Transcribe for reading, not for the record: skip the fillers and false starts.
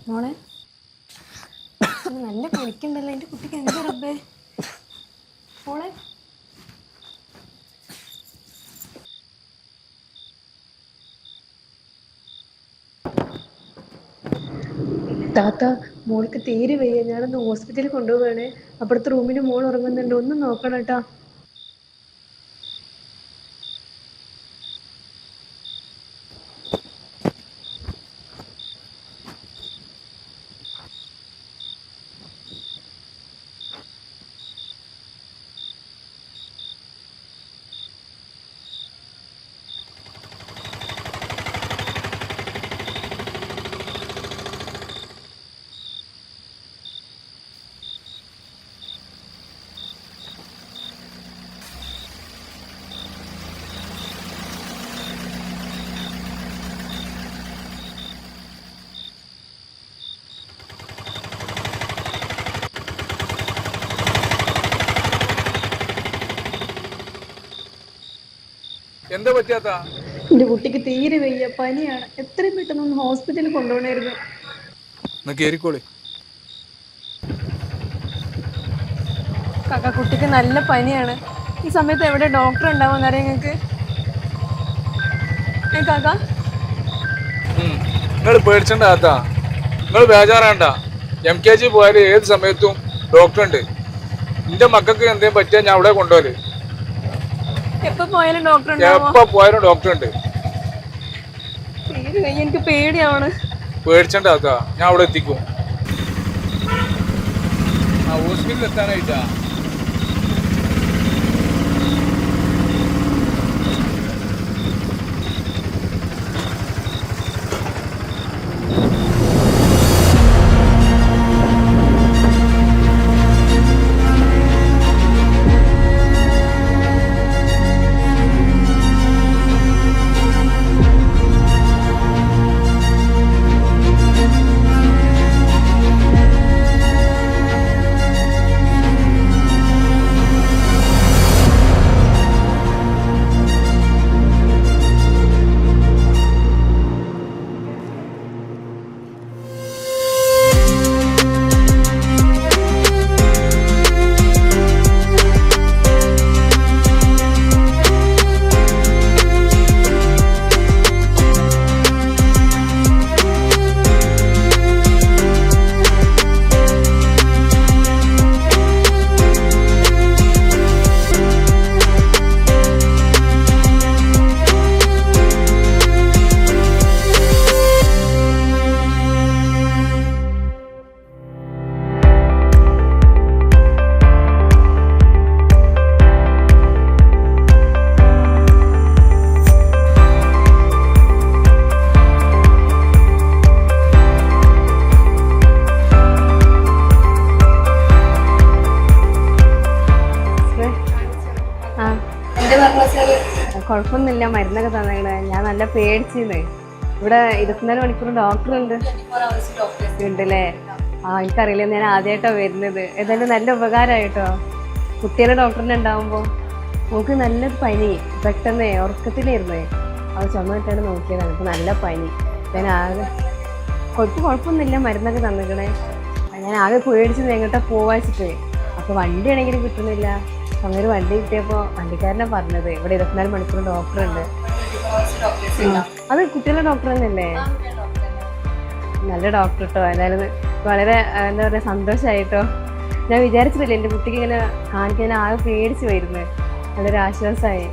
മോളെ നല്ല കളിക്കണ്ടല്ലോ എൻ്റെ കുട്ടിക്ക്. എന്താ റബ്ബേ മോളെ? താത്ത, മോൾക്ക് തീരെ വയ്യ. ഞാനൊന്ന് ഹോസ്പിറ്റലിൽ കൊണ്ടുപോവാണ്. അപ്പുറത്തെ റൂമിന് മോൾ ഉറങ്ങുന്നുണ്ട്. ഒന്ന് നോക്കണം കേട്ടോ. എന്താ പറ്റാത്ത? എൻ്റെ കുട്ടിക്ക് തീരെ വയ്യ, പനിയാണ്. എത്രയും പെട്ടെന്ന് ഒന്ന് ഹോസ്പിറ്റലിൽ കൊണ്ടുപോകണമായിരുന്നു. കേറിക്കോളി. കാക്ക, കുട്ടിക്ക് നല്ല പനിയാണ്. ഈ സമയത്ത് എവിടെ ഡോക്ടർ ഉണ്ടാവുമെന്ന് അറിയാം നിങ്ങൾക്ക്? കാക്ക, നിങ്ങൾ പേടിച്ചണ്ട താത്ത, നിങ്ങൾ ബേജാറാണ്ട. MKG പോയാൽ ഏത് സമയത്തും ഡോക്ടർ ഉണ്ട്. എന്റെ മക്കൾക്ക് എന്തെങ്കിലും പറ്റിയാൽ ഞാൻ അവിടെ കൊണ്ടുപോല്. എപ്പോ പോയാലും ഡോക്ടർ ഉണ്ട്. തീരെ വയ്യ, എനിക്ക് പേടിയാണ്. പേടിച്ചണ്ട താത്ത, ഞാൻ അവിടെ എത്തിക്കും. ഹോസ്പിറ്റലിൽ എത്താനായിട്ടാ. കുഴപ്പമൊന്നുമില്ല, മരുന്നൊക്കെ തന്നേക്കണേ. ഞാൻ നല്ല പേടിച്ചിരുന്നേ. ഇവിടെ 24 മണിക്കൂർ ഡോക്ടർ ഉണ്ടല്ലേ? എനിക്കറിയില്ല, ഞാൻ ആദ്യമായിട്ടാണ് വരുന്നത്. ഏതായാലും നല്ല ഉപകാരമായിട്ടോ. കുട്ടികളുടെ ഡോക്ടറിനെ ഉണ്ടാവുമ്പോൾ നമുക്ക് നല്ലൊരു പനി. പെട്ടെന്ന് ഉറക്കത്തിലായിരുന്നേ, അത് ചുമട്ടാണ് നോക്കിയതാണ്. ഇപ്പം നല്ല പനി. ഞാൻ ആകെ കുഴപ്പമൊന്നുമില്ല, മരുന്നൊക്കെ തന്നിക്കണേ. ഞാൻ ആകെ പേടിച്ചത് എങ്ങോട്ടാ പോവാച്ചിട്ടേ. അപ്പോൾ വണ്ടി ആണെങ്കിലും കിട്ടുന്നില്ല. അങ്ങനെ ഒരു വണ്ടി കിട്ടിയപ്പോൾ വണ്ടിക്കാരനെ പറഞ്ഞത് ഇവിടെ 24 മണിക്കൂർ ഡോക്ടർ ഉണ്ട്. അത് കുട്ടികളുടെ ഡോക്ടർ തന്നെയല്ലേ? നല്ല ഡോക്ടർ കേട്ടോ. ഏതായാലും വളരെ എന്താ പറയുക, സന്തോഷമായിട്ടോ. ഞാൻ വിചാരിച്ചിട്ടില്ല എൻ്റെ കുട്ടിക്ക് ഇങ്ങനെ കാണിക്കാൻ. ആകെ പേടിച്ച് വരുന്നത്. നല്ലൊരു ആശ്വാസമായി.